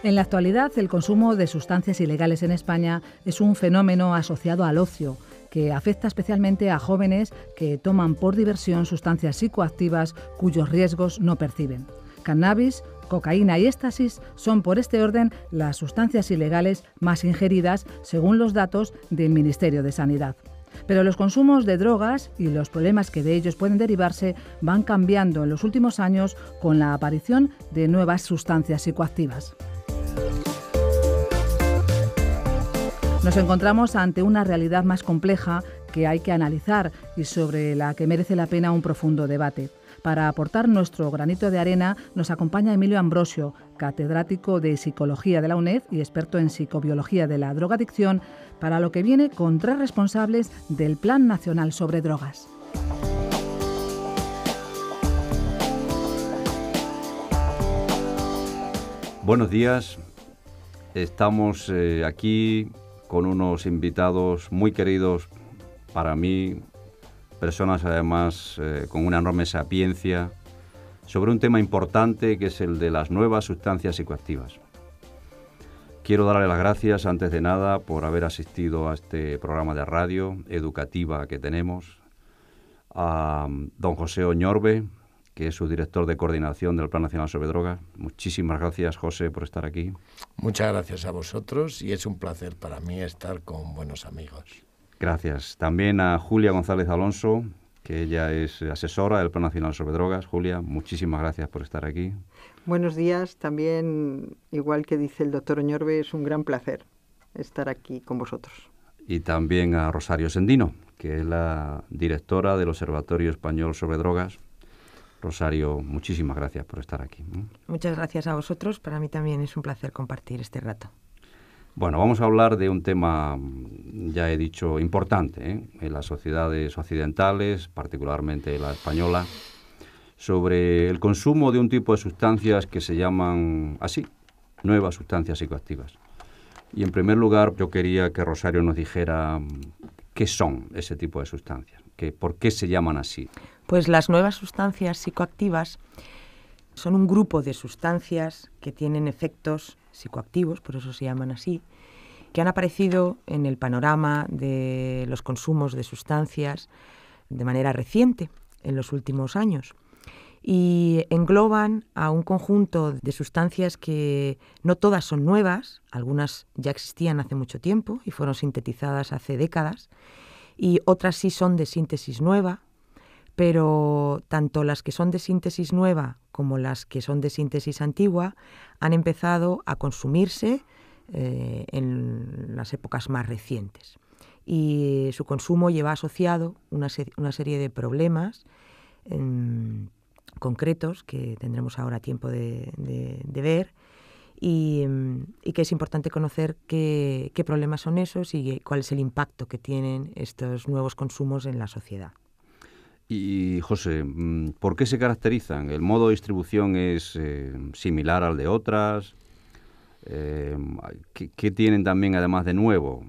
En la actualidad, el consumo de sustancias ilegales en España es un fenómeno asociado al ocio, que afecta especialmente a jóvenes que toman por diversión sustancias psicoactivas cuyos riesgos no perciben. Cannabis, cocaína y éxtasis son, por este orden, las sustancias ilegales más ingeridas, según los datos del Ministerio de Sanidad. Pero los consumos de drogas y los problemas que de ellos pueden derivarse van cambiando en los últimos años con la aparición de nuevas sustancias psicoactivas. Nos encontramos ante una realidad más compleja que hay que analizar y sobre la que merece la pena un profundo debate. Para aportar nuestro granito de arena nos acompaña Emilio Ambrosio, catedrático de Psicología de la UNED y experto en psicobiología de la drogadicción, para lo que viene con 3 responsables del Plan Nacional sobre Drogas. Buenos días, estamos aquí con unos invitados muy queridos para mí, personas además con una enorme sapiencia, sobre un tema importante que es el de las nuevas sustancias psicoactivas. Quiero darle las gracias, antes de nada, por haber asistido a este programa de radio educativa que tenemos, a don José Oñorbe, que es su director de coordinación del Plan Nacional sobre Drogas. Muchísimas gracias, José, por estar aquí. Muchas gracias a vosotros y es un placer para mí estar con buenos amigos. Gracias. También a Julia González Alonso, que ella es asesora del Plan Nacional sobre Drogas. Julia, muchísimas gracias por estar aquí. Buenos días. También, igual que dice el doctor Oñorbe, es un gran placer estar aquí con vosotros. Y también a Rosario Sendino, que es la directora del Observatorio Español sobre Drogas. Rosario, muchísimas gracias por estar aquí. Muchas gracias a vosotros. Para mí también es un placer compartir este rato. Bueno, vamos a hablar de un tema, ya he dicho, importante en las sociedades occidentales, particularmente la española, sobre el consumo de un tipo de sustancias que se llaman así, nuevas sustancias psicoactivas. Y en primer lugar, yo quería que Rosario nos dijera qué son ese tipo de sustancias, por qué se llaman así. Pues las nuevas sustancias psicoactivas son un grupo de sustancias que tienen efectos psicoactivos, por eso se llaman así, que han aparecido en el panorama de los consumos de sustancias de manera reciente, en los últimos años, y engloban a un conjunto de sustancias que no todas son nuevas, algunas ya existían hace mucho tiempo y fueron sintetizadas hace décadas, y otras sí son de síntesis nueva, pero tanto las que son de síntesis nueva como las que son de síntesis antigua han empezado a consumirse en las épocas más recientes. Y su consumo lleva asociado una serie de problemas concretos que tendremos ahora tiempo de ver y que es importante conocer qué problemas son esos y cuál es el impacto que tienen estos nuevos consumos en la sociedad. Y, José, ¿por qué se caracterizan? ¿El modo de distribución es similar al de otras? ¿Qué tienen también además de nuevo?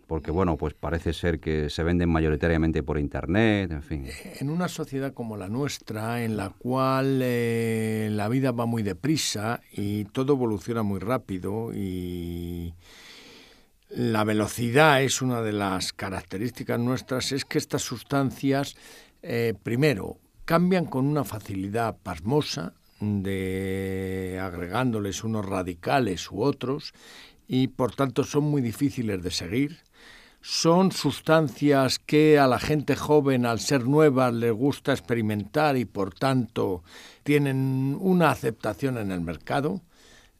Porque, bueno, pues parece ser que se venden mayoritariamente por Internet, en fin. En una sociedad como la nuestra, en la cual la vida va muy deprisa y todo evoluciona muy rápido y la velocidad es una de las características nuestras, es que estas sustancias, primero, cambian con una facilidad pasmosa, agregándoles unos radicales u otros, y por tanto son muy difíciles de seguir. Son sustancias que a la gente joven, al ser nuevas, les gusta experimentar y por tanto tienen una aceptación en el mercado.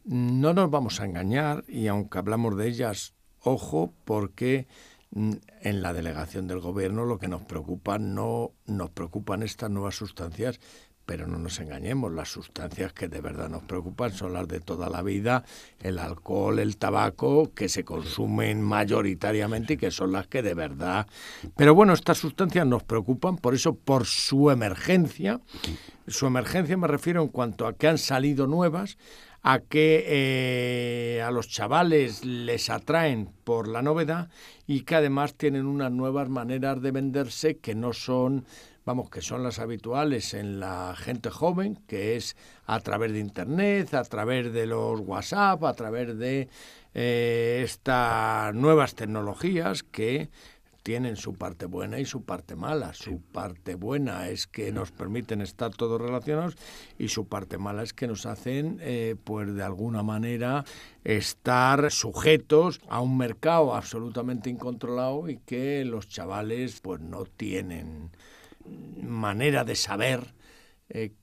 No nos vamos a engañar y aunque hablamos de ellas, ojo, porque en la delegación del gobierno lo que nos preocupa, no nos preocupan estas nuevas sustancias, pero no nos engañemos, las sustancias que de verdad nos preocupan son las de toda la vida, el alcohol, el tabaco, que se consumen mayoritariamente y que son las que de verdad... Pero bueno, estas sustancias nos preocupan, por eso, por su emergencia me refiero en cuanto a que han salido nuevas, a que a los chavales les atraen por la novedad y que además tienen unas nuevas maneras de venderse que no son vamos, que son las habituales en la gente joven, que es a través de Internet, a través de los WhatsApp, a través de estas nuevas tecnologías que tienen su parte buena y su parte mala. Su parte buena es que nos permiten estar todos relacionados y su parte mala es que nos hacen, pues de alguna manera, estar sujetos a un mercado absolutamente incontrolado y que los chavales pues no tienen manera de saber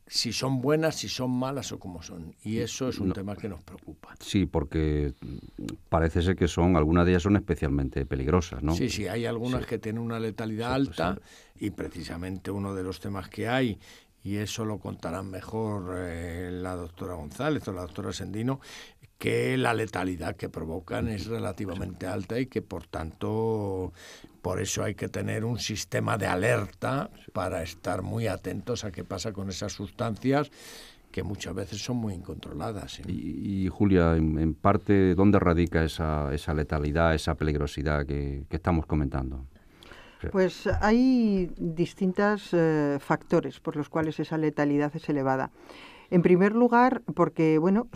si son buenas, si son malas o cómo son. Y eso es un tema que nos preocupa. Sí, porque parece ser que algunas de ellas son especialmente peligrosas, ¿no? Sí, hay algunas que tienen una letalidad alta y precisamente uno de los temas que hay, y eso lo contarán mejor la doctora González o la doctora Sendino, que la letalidad que provocan es relativamente alta y que, por tanto, por eso hay que tener un sistema de alerta para estar muy atentos a qué pasa con esas sustancias que muchas veces son muy incontroladas, ¿sí? Y Julia, en parte, ¿dónde radica esa letalidad, esa peligrosidad que estamos comentando? Pues hay distintos factores por los cuales esa letalidad es elevada. En primer lugar, porque, bueno,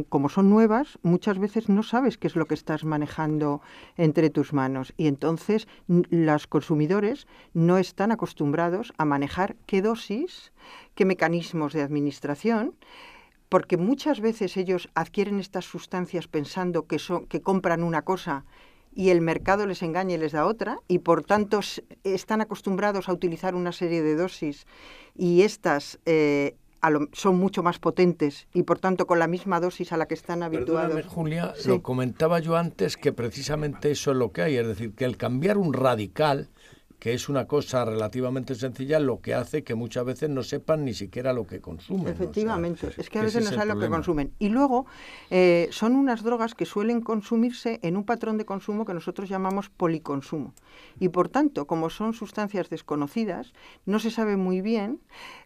como son nuevas, muchas veces no sabes qué es lo que estás manejando entre tus manos y entonces los consumidores no están acostumbrados a manejar qué dosis, qué mecanismos de administración, porque muchas veces ellos adquieren estas sustancias pensando que compran una cosa y el mercado les engaña y les da otra, y por tanto están acostumbrados a utilizar una serie de dosis y estas son mucho más potentes y por tanto con la misma dosis a la que están habituados. Perdóname, Julia, sí. Lo comentaba yo antes, que precisamente eso es lo que hay, es decir, que el cambiar un radical, que es una cosa relativamente sencilla, lo que hace que muchas veces no sepan ni siquiera lo que consumen. Efectivamente, o sea, es que a veces no saben lo que consumen. Y luego son unas drogas que suelen consumirse en un patrón de consumo que nosotros llamamos policonsumo. Y por tanto, como son sustancias desconocidas, no se sabe muy bien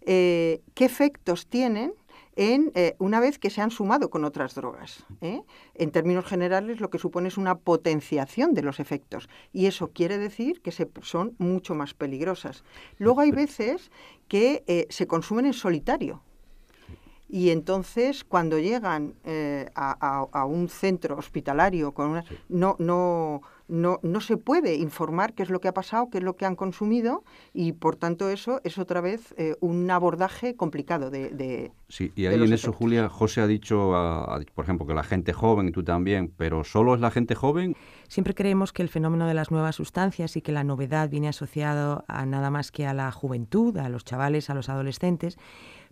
qué efectos tienen una vez que se han sumado con otras drogas. En términos generales, lo que supone es una potenciación de los efectos. Y eso quiere decir que son mucho más peligrosas. Luego hay veces que se consumen en solitario. Y entonces, cuando llegan a un centro hospitalario con no se puede informar qué es lo que ha pasado, qué es lo que han consumido, y por tanto eso es otra vez un abordaje complicado de Sí, y ahí en eso, Julia, José ha dicho, por ejemplo, que la gente joven, y tú también, pero ¿solo es la gente joven? Siempre creemos que el fenómeno de las nuevas sustancias y que la novedad viene asociado a nada más que a la juventud, a los chavales, a los adolescentes,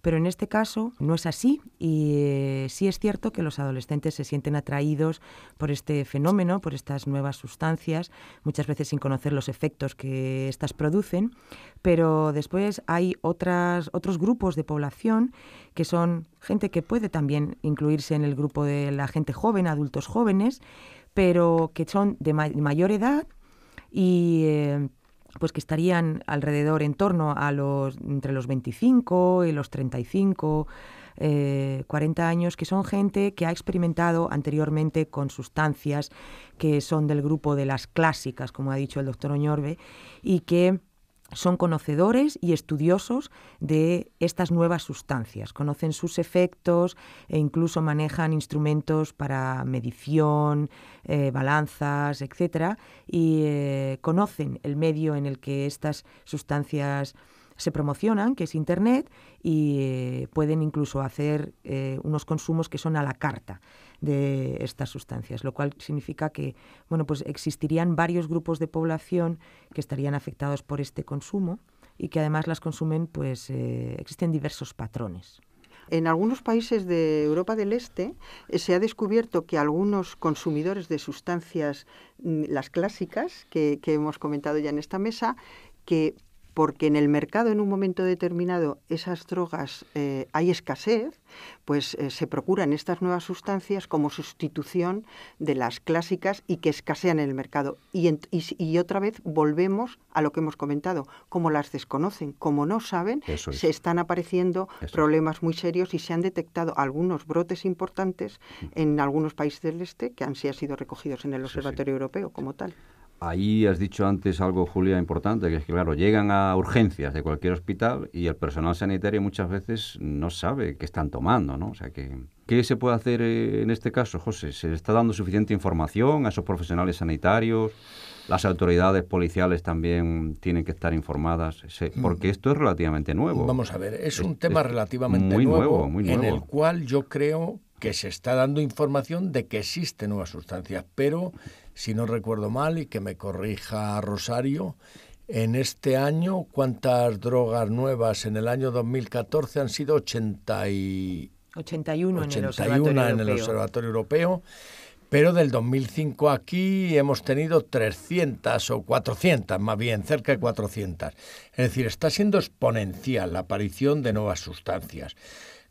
pero en este caso no es así y sí es cierto que los adolescentes se sienten atraídos por este fenómeno, por estas nuevas sustancias, muchas veces sin conocer los efectos que éstas producen, pero después hay otros grupos de población que son gente que puede también incluirse en el grupo de la gente joven, adultos jóvenes, pero que son de mayor edad y pues que estarían alrededor en torno a entre los 25 y los 35, 40 años, que son gente que ha experimentado anteriormente con sustancias que son del grupo de las clásicas, como ha dicho el doctor Oñorbe, y que son conocedores y estudiosos de estas nuevas sustancias, conocen sus efectos e incluso manejan instrumentos para medición, balanzas, etcétera, y conocen el medio en el que estas sustancias se promocionan, que es Internet, y pueden incluso hacer unos consumos que son a la carta de estas sustancias, lo cual significa que pues existirían varios grupos de población que estarían afectados por este consumo y que además las consumen, existen diversos patrones. En algunos países de Europa del Este se ha descubierto que algunos consumidores de sustancias, las clásicas, que hemos comentado ya en esta mesa, porque en el mercado en un momento determinado esas drogas hay escasez, pues se procuran estas nuevas sustancias como sustitución de las clásicas y que escasean en el mercado. Y otra vez volvemos a lo que hemos comentado, como las desconocen, como no saben, se están apareciendo problemas muy serios y se han detectado algunos brotes importantes en algunos países del este que han sido recogidos en el Observatorio Europeo como tal. Ahí has dicho antes algo, Julia, importante, que es que, claro, llegan a urgencias de cualquier hospital y el personal sanitario muchas veces no sabe qué están tomando, ¿no? O sea, ¿qué se puede hacer en este caso, José? ¿Se le está dando suficiente información a esos profesionales sanitarios? ¿Las autoridades policiales también tienen que estar informadas? Porque esto es relativamente nuevo. Vamos a ver, es un tema relativamente muy nuevo, muy nuevo, en el cual yo creo que se está dando información de que existen nuevas sustancias, pero, si no recuerdo mal, y que me corrija Rosario, en este año, ¿cuántas drogas nuevas? En el año 2014 han sido 81 en el Observatorio Europeo, pero del 2005 aquí hemos tenido 300 o 400, más bien, cerca de 400. Es decir, está siendo exponencial la aparición de nuevas sustancias.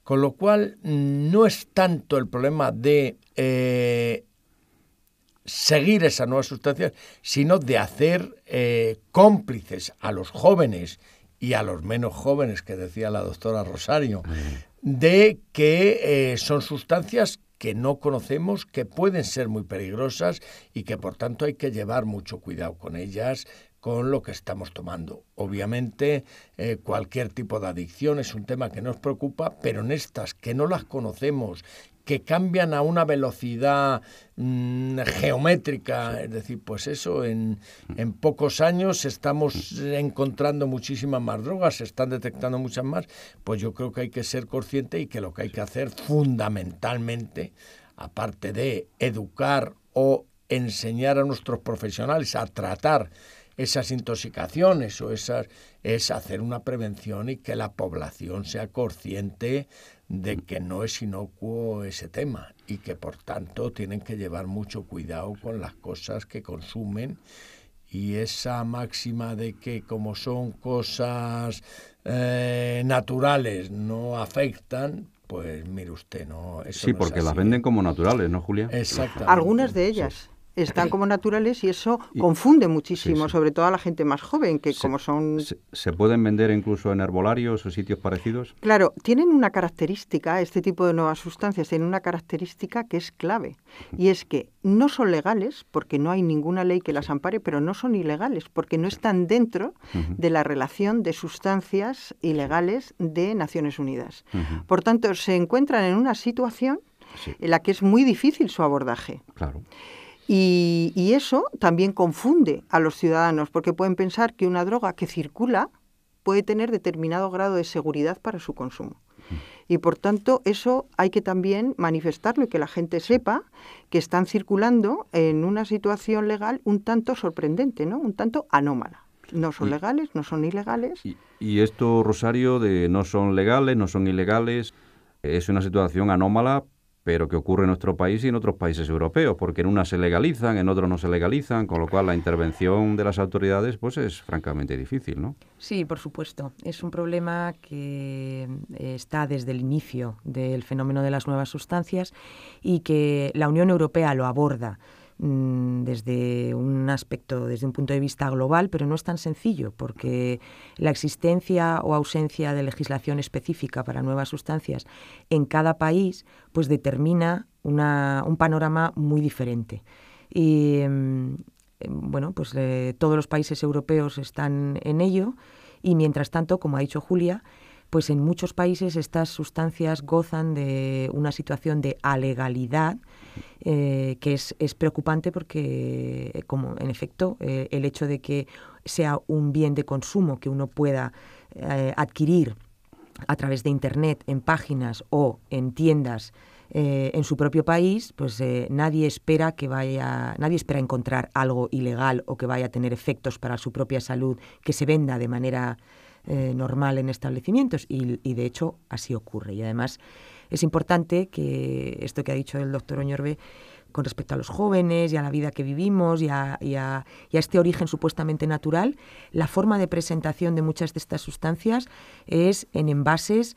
Con lo cual, no es tanto el problema de seguir esas nuevas sustancias, sino de hacer cómplices a los jóvenes y a los menos jóvenes, que decía la doctora Rosario, de que son sustancias que no conocemos, que pueden ser muy peligrosas y que por tanto hay que llevar mucho cuidado con ellas, con lo que estamos tomando. Obviamente, cualquier tipo de adicción es un tema que nos preocupa, pero en estas que no las conocemos, que cambian a una velocidad geométrica, es decir, pues eso, en pocos años estamos encontrando muchísimas más drogas, se están detectando muchas más, pues yo creo que hay que ser consciente y que lo que hay que hacer fundamentalmente, aparte de educar o enseñar a nuestros profesionales a tratar esas intoxicaciones es hacer una prevención y que la población sea consciente de que no es inocuo ese tema y que por tanto tienen que llevar mucho cuidado con las cosas que consumen, y esa máxima de que como son cosas naturales no afectan, pues mire usted, no, eso sí, no porque es así, las venden como naturales, ¿no, Julia? Exactamente. Algunas de ellas. Sí. Están como naturales y eso confunde muchísimo, sí. sobre todo a la gente más joven, que como son... ¿Se pueden vender incluso en herbolarios o sitios parecidos? Claro, tienen una característica, este tipo de nuevas sustancias tienen una característica que es clave, y es que no son legales, porque no hay ninguna ley que las ampare, pero no son ilegales, porque no están dentro de la relación de sustancias ilegales de Naciones Unidas. Por tanto, se encuentran en una situación en la que es muy difícil su abordaje. Claro. Y eso también confunde a los ciudadanos, porque pueden pensar que una droga que circula puede tener determinado grado de seguridad para su consumo. Y por tanto, eso hay que también manifestarlo y que la gente sepa que están circulando en una situación legal un tanto sorprendente, ¿no? Un tanto anómala. No son legales, no son ilegales. Y esto, Rosario, de no son legales, no son ilegales, es una situación anómala, pero que ocurre en nuestro país y en otros países europeos, porque en unas se legalizan, en otros no se legalizan, con lo cual la intervención de las autoridades pues es francamente difícil, ¿no? Sí, por supuesto. Es un problema que está desde el inicio del fenómeno de las nuevas sustancias y que la Unión Europea lo aborda desde un aspecto, desde un punto de vista global, pero no es tan sencillo, porque la existencia o ausencia de legislación específica para nuevas sustancias en cada país pues determina un panorama muy diferente. Y bueno, pues todos los países europeos están en ello, y mientras tanto, como ha dicho Julia, pues en muchos países estas sustancias gozan de una situación de alegalidad que es preocupante, porque, como en efecto, el hecho de que sea un bien de consumo que uno pueda adquirir a través de Internet, en páginas o en tiendas en su propio país, pues nadie espera encontrar algo ilegal o que vaya a tener efectos para su propia salud que se venda de manera normal en establecimientos, y de hecho así ocurre. Y además es importante que esto que ha dicho el doctor Oñorbe con respecto a los jóvenes y a la vida que vivimos y a este origen supuestamente natural, la forma de presentación de muchas de estas sustancias es en envases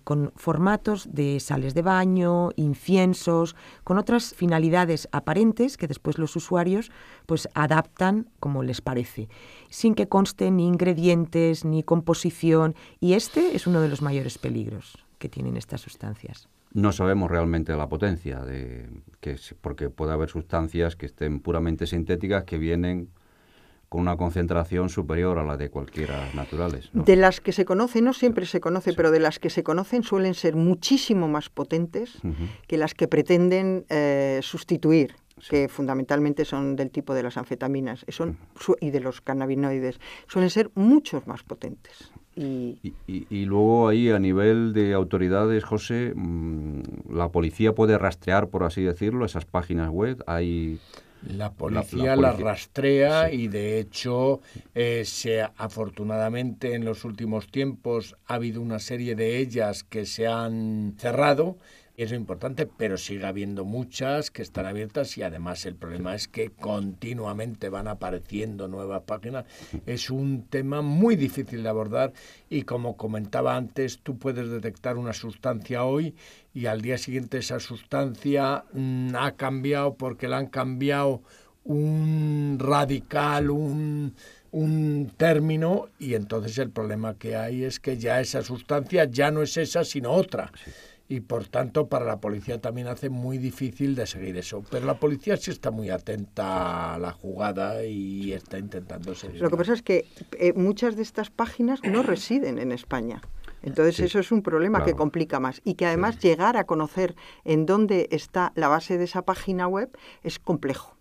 con formatos de sales de baño, inciensos, con otras finalidades aparentes que después los usuarios pues adaptan como les parece, sin que conste ni ingredientes ni composición, y este es uno de los mayores peligros que tienen estas sustancias. no sabemos realmente la potencia, porque puede haber sustancias que estén puramente sintéticas que vienen con una concentración superior a la de cualquiera naturales, ¿no? De las que se conocen, no siempre se conoce, pero de las que se conocen suelen ser muchísimo más potentes que las que pretenden sustituir, que fundamentalmente son del tipo de las anfetaminas y de los cannabinoides. Suelen ser muchos más potentes. Y luego ahí a nivel de autoridades, José, la policía puede rastrear, por así decirlo, esas páginas web. La policía las rastrea, y de hecho afortunadamente en los últimos tiempos ha habido una serie de ellas que se han cerrado. Eso es importante, pero sigue habiendo muchas que están abiertas, y además el problema es que continuamente van apareciendo nuevas páginas. Es un tema muy difícil de abordar, y como comentaba antes, tú puedes detectar una sustancia hoy y al día siguiente esa sustancia ha cambiado porque le han cambiado un radical, un término, y entonces el problema que hay es que ya esa sustancia ya no es esa sino otra. Sí. Y por tanto para la policía también hace muy difícil de seguir eso. Pero la policía sí está muy atenta a la jugada y está intentando seguir. Lo que pasa es que muchas de estas páginas no residen en España. Entonces eso es un problema que complica más. Y que además llegar a conocer en dónde está la base de esa página web es complejo.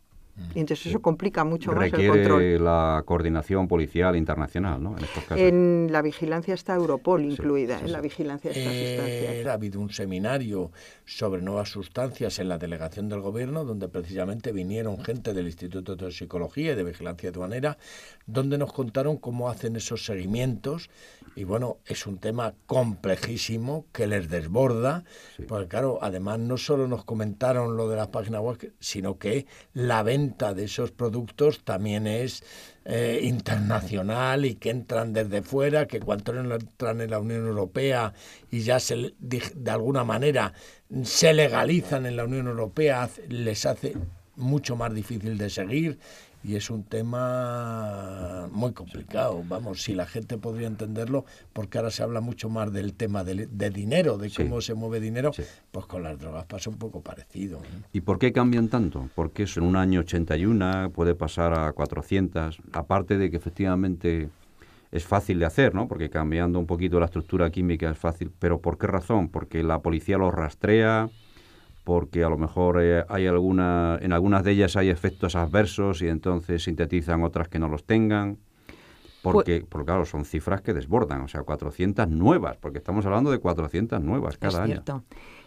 Y entonces eso complica mucho más el control. Requiere la coordinación policial internacional, ¿no? En estos casos. En la vigilancia está Europol incluida, en la vigilancia de estas sustancias. Ha habido un seminario sobre nuevas sustancias en la delegación del gobierno, donde precisamente vinieron gente del Instituto de Toxicología y de Vigilancia Aduanera, donde nos contaron cómo hacen esos seguimientos. Y bueno, es un tema complejísimo que les desborda, porque claro, además no solo nos comentaron lo de las páginas web, sino que la venta de esos productos también es internacional, y que entran desde fuera, que cuando entran en la Unión Europea y ya de alguna manera se legalizan en la Unión Europea, les hace mucho más difícil de seguir. Y es un tema muy complicado, vamos, si la gente podría entenderlo, porque ahora se habla mucho más del tema de dinero, de cómo se mueve dinero, pues con las drogas pasa un poco parecido, ¿no? ¿Y por qué cambian tanto? Porque eso en un año 81 puede pasar a 400, aparte de que efectivamente es fácil de hacer, ¿no? Porque cambiando un poquito la estructura química es fácil, pero ¿por qué razón? Porque la policía los rastrea, porque a lo mejor en algunas de ellas hay efectos adversos y entonces sintetizan otras que no los tengan, porque claro, son cifras que desbordan, o sea, 400 nuevas, porque estamos hablando de 400 nuevas cada año.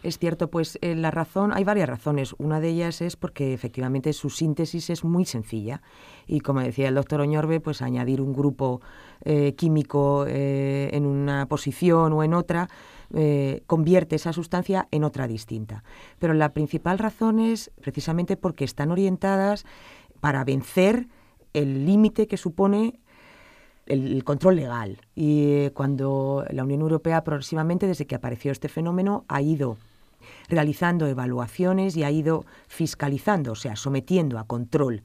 Es cierto, pues la razón, hay varias razones. Una de ellas es porque efectivamente su síntesis es muy sencilla, y como decía el doctor Oñorbe, pues añadir un grupo químico en una posición o en otra convierte esa sustancia en otra distinta. Pero la principal razón es precisamente porque están orientadas para vencer el límite que supone el control legal. Y cuando la Unión Europea progresivamente, desde que apareció este fenómeno, ha ido realizando evaluaciones y ha ido fiscalizando, o sea, sometiendo a control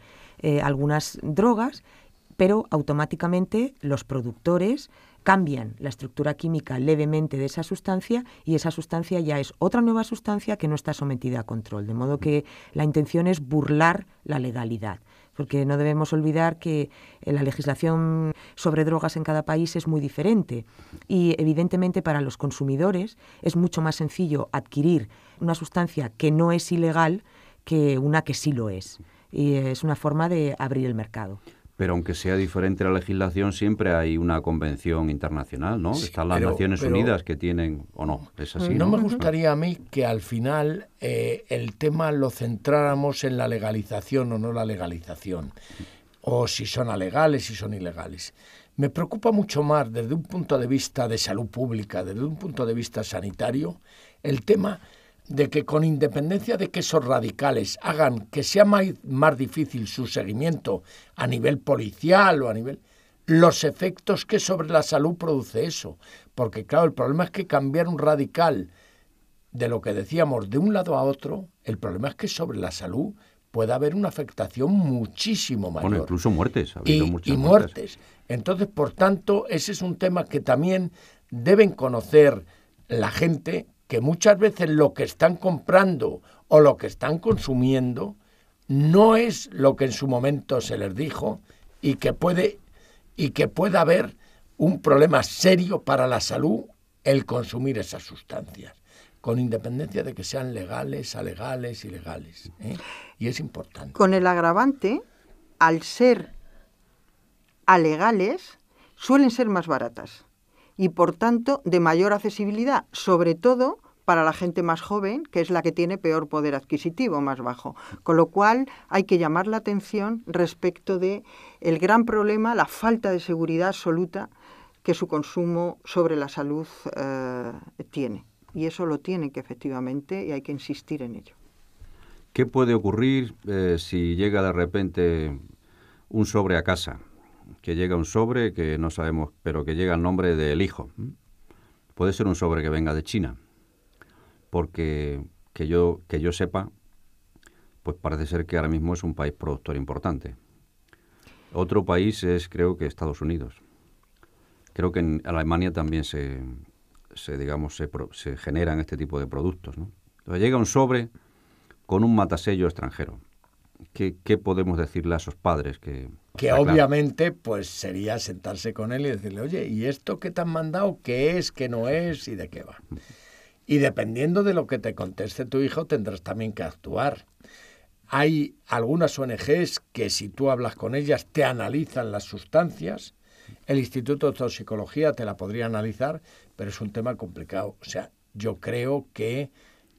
algunas drogas, pero automáticamente los productores cambian la estructura química levemente de esa sustancia, y esa sustancia ya es otra nueva sustancia que no está sometida a control. De modo que la intención es burlar la legalidad, porque no debemos olvidar que la legislación sobre drogas en cada país es muy diferente, y evidentemente para los consumidores es mucho más sencillo adquirir una sustancia que no es ilegal que una que sí lo es. Y es una forma de abrir el mercado. Pero aunque sea diferente la legislación, siempre hay una convención internacional, ¿no? Sí, están las Naciones Unidas que tienen, ¿o no? ¿Es así? No me gustaría a mí que al final el tema lo centráramos en la legalización o no la legalización, o si son alegales, si son ilegales. Me preocupa mucho más desde un punto de vista de salud pública, desde un punto de vista sanitario, el tema de que con independencia de que esos radicales hagan que sea más difícil su seguimiento a nivel policial o a nivel, los efectos que sobre la salud produce eso. Porque claro, el problema es que cambiar un radical de lo que decíamos de un lado a otro, el problema es que sobre la salud puede haber una afectación muchísimo mayor. Bueno, incluso muertes. Ha habido muchas muertes. Entonces, por tanto, ese es un tema que también deben conocer la gente, que muchas veces lo que están comprando o lo que están consumiendo no es lo que en su momento se les dijo y que puede haber un problema serio para la salud el consumir esas sustancias, con independencia de que sean legales, alegales, ilegales, ¿eh? Y es importante. Con el agravante, al ser alegales, suelen ser más baratas y, por tanto, de mayor accesibilidad, sobre todo para la gente más joven, que es la que tiene peor poder adquisitivo, más bajo. Con lo cual, hay que llamar la atención respecto de el gran problema, la falta de seguridad absoluta que su consumo sobre la salud tiene. Y eso lo tiene que efectivamente, y hay que insistir en ello. ¿Qué puede ocurrir si llega de repente un sobre a casa? Que llega un sobre que no sabemos, pero que llega el nombre del hijo. Puede ser un sobre que venga de China, porque que yo sepa, pues parece ser que ahora mismo es un país productor importante. Otro país es, creo que, Estados Unidos. Creo que en Alemania también se generan este tipo de productos, ¿no? Entonces llega un sobre con un matasello extranjero. ¿Qué podemos decirle a esos padres? Que obviamente pues sería sentarse con él y decirle, oye, ¿y esto que te han mandado qué es, qué no es y de qué va? Y dependiendo de lo que te conteste tu hijo, tendrás también que actuar. Hay algunas ONGs que si tú hablas con ellas te analizan las sustancias. El Instituto de Toxicología te la podría analizar, pero es un tema complicado. O sea, yo creo que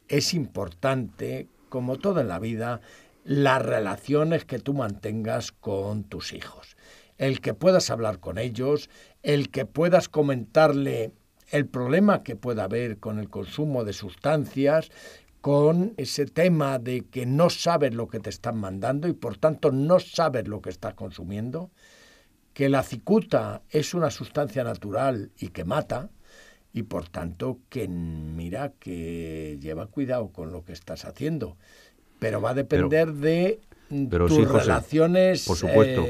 es importante, como todo en la vida, las relaciones que tú mantengas con tus hijos. El que puedas hablar con ellos, el que puedas comentarle el problema que pueda haber con el consumo de sustancias, con ese tema de que no sabes lo que te están mandando y por tanto no sabes lo que estás consumiendo, que la cicuta es una sustancia natural y que mata, y por tanto que mira que lleva cuidado con lo que estás haciendo. Pero va a depender de tus sí, José, relaciones... Por supuesto,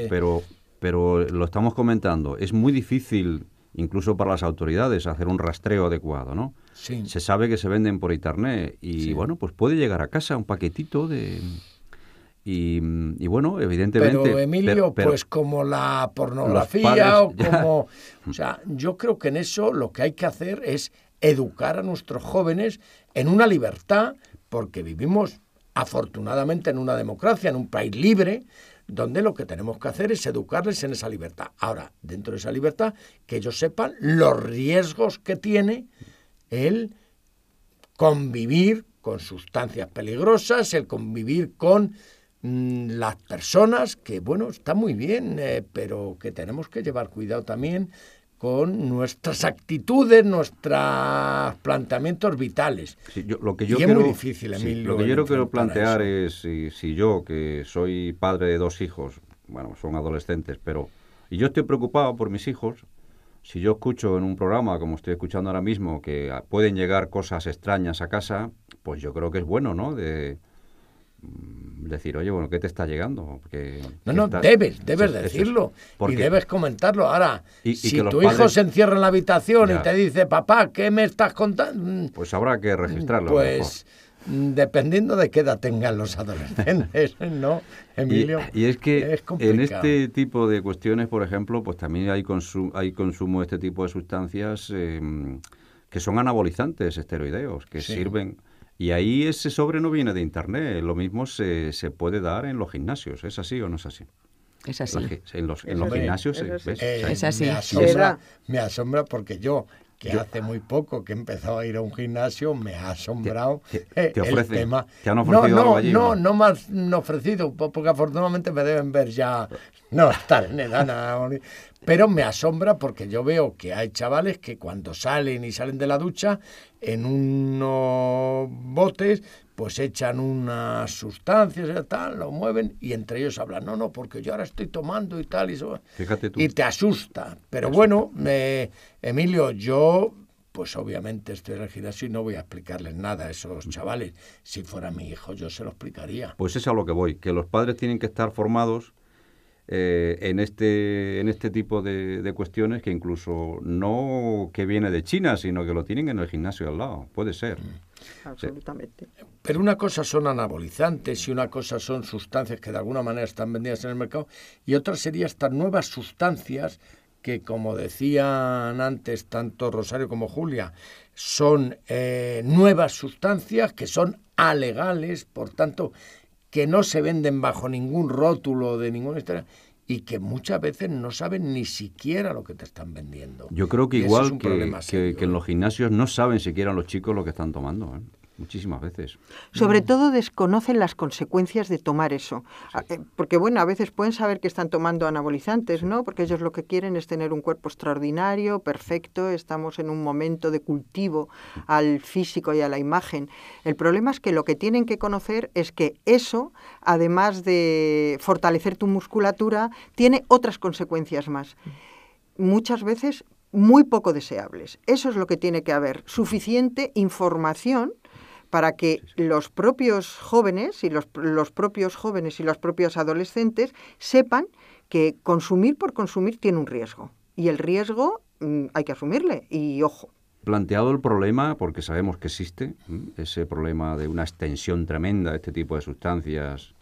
pero lo estamos comentando. Es muy difícil, incluso para las autoridades, hacer un rastreo adecuado, ¿no? Sí. Se sabe que se venden por internet y, sí, bueno, pues puede llegar a casa un paquetito de... Y bueno, evidentemente... Pero, Emilio, pues como la pornografía o como... O sea, yo creo que en eso lo que hay que hacer es educar a nuestros jóvenes en una libertad, porque vivimos afortunadamente en una democracia, en un país libre, donde lo que tenemos que hacer es educarles en esa libertad. Ahora, dentro de esa libertad, que ellos sepan los riesgos que tiene el convivir con sustancias peligrosas, el convivir con las personas, que bueno, está muy bien, pero que tenemos que llevar cuidado también con nuestras actitudes, nuestros planteamientos vitales. Sí, es muy difícil, Emilio. Lo que yo quiero plantear es, si yo, que soy padre de 2 hijos, bueno, son adolescentes, y yo estoy preocupado por mis hijos, si yo escucho en un programa, como estoy escuchando ahora mismo, que pueden llegar cosas extrañas a casa, pues yo creo que es bueno, ¿no?, de decir, oye, bueno, ¿qué te está llegando? Debes decirlo y debes comentarlo. Ahora, si tu hijo se encierra en la habitación y te dice, papá, ¿qué me estás contando? Pues habrá que registrarlo. Pues dependiendo de qué edad tengan los adolescentes, ¿no, Emilio? Y es que es complicado. En este tipo de cuestiones, por ejemplo, pues también hay consumo de este tipo de sustancias que son anabolizantes esteroideos, que sirven... Y ahí ese sobre no viene de internet, lo mismo se puede dar en los gimnasios. ¿Es así o no es así? Es así. En los gimnasios es así. Me asombra porque yo, hace muy poco que he empezado a ir a un gimnasio, me ha asombrado te ofrecen, el tema. ¿Te han ofrecido algo allí? No me han ofrecido, porque afortunadamente me deben ver ya no estar en edad. Pero me asombra porque yo veo que hay chavales que cuando salen de la ducha, en unos botes, pues echan unas sustancias y tal, lo mueven y entre ellos hablan, no, porque yo ahora estoy tomando y tal, y eso. Fíjate tú. Y te asusta. Pero bueno, Emilio, yo pues obviamente estoy en el gimnasio y no voy a explicarles nada a esos chavales. Si fuera mi hijo, yo se lo explicaría. Pues es a lo que voy, que los padres tienen que estar formados en este tipo de cuestiones que incluso no que viene de China, sino que lo tienen en el gimnasio al lado. Puede ser. Absolutamente. Pero una cosa son anabolizantes y una cosa son sustancias que de alguna manera están vendidas en el mercado y otra sería estas nuevas sustancias que, como decían antes tanto Rosario como Julia, son nuevas sustancias que son alegales, por tanto, que no se venden bajo ningún rótulo de ninguna historia y que muchas veces no saben ni siquiera lo que te están vendiendo. Yo creo que y igual es un problema serio, que en los gimnasios no saben siquiera los chicos lo que están tomando, ¿eh? Muchísimas veces. Sobre todo desconocen las consecuencias de tomar eso. Porque, bueno, a veces pueden saber que están tomando anabolizantes, ¿no? Porque ellos lo que quieren es tener un cuerpo extraordinario, perfecto, estamos en un momento de cultivo al físico y a la imagen. El problema es que lo que tienen que conocer es que eso, además de fortalecer tu musculatura, tiene otras consecuencias más. Muchas veces muy poco deseables. Eso es lo que tiene que haber. Suficiente información para que los propios jóvenes y los propios jóvenes y los propios adolescentes sepan que consumir por consumir tiene un riesgo. Y el riesgo hay que asumirle. Y ojo. Planteado el problema, porque sabemos que existe, ese problema de una extensión tremenda de este tipo de sustancias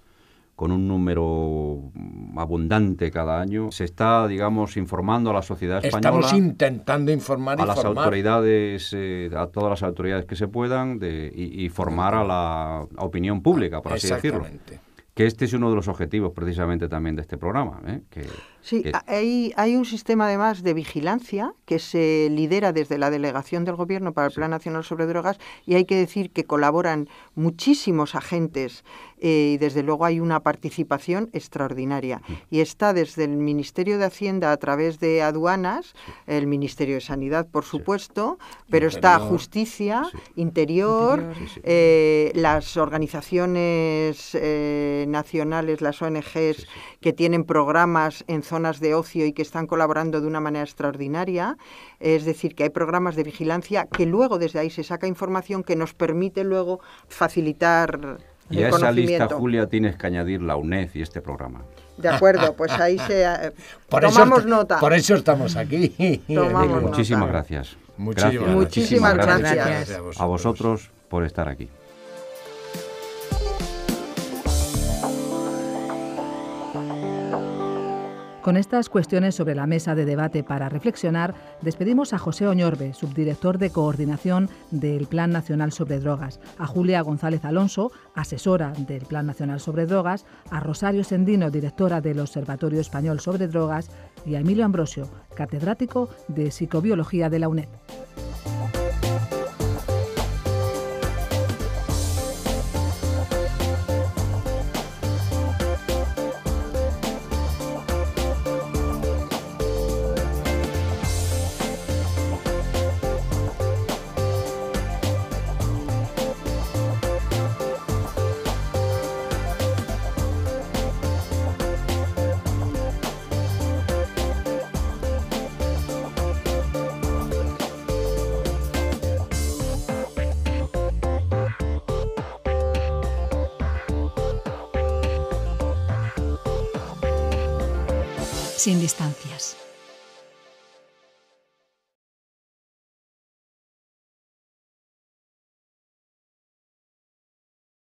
con un número abundante cada año, se está, digamos, informando a la sociedad española. Estamos intentando informar a las autoridades, a todas las autoridades que se puedan, y formar a la opinión pública, por así decirlo. Que este es uno de los objetivos precisamente también de este programa. Hay un sistema además de vigilancia que se lidera desde la Delegación del Gobierno para el Plan Nacional sobre Drogas y hay que decir que colaboran muchísimos agentes y desde luego hay una participación extraordinaria. Y está desde el Ministerio de Hacienda a través de aduanas, el Ministerio de Sanidad, por supuesto, pero está Justicia, Interior, las organizaciones nacionales, las ONGs que tienen programas en zonas de ocio y que están colaborando de una manera extraordinaria. Es decir, que hay programas de vigilancia que luego desde ahí se saca información que nos permite luego facilitar y a esa lista, Julia, tienes que añadir la UNED y este programa. De acuerdo, pues ahí tomamos nota. Por eso estamos aquí. Muchísimas gracias. Muchísimas gracias. A vosotros por estar aquí. Con estas cuestiones sobre la mesa de debate para reflexionar, despedimos a José Oñorbe, subdirector de coordinación del Plan Nacional sobre Drogas, a Julia González Alonso, asesora del Plan Nacional sobre Drogas, a Rosario Sendino, directora del Observatorio Español sobre Drogas, y a Emilio Ambrosio, catedrático de Psicobiología de la UNED. Sin distancias.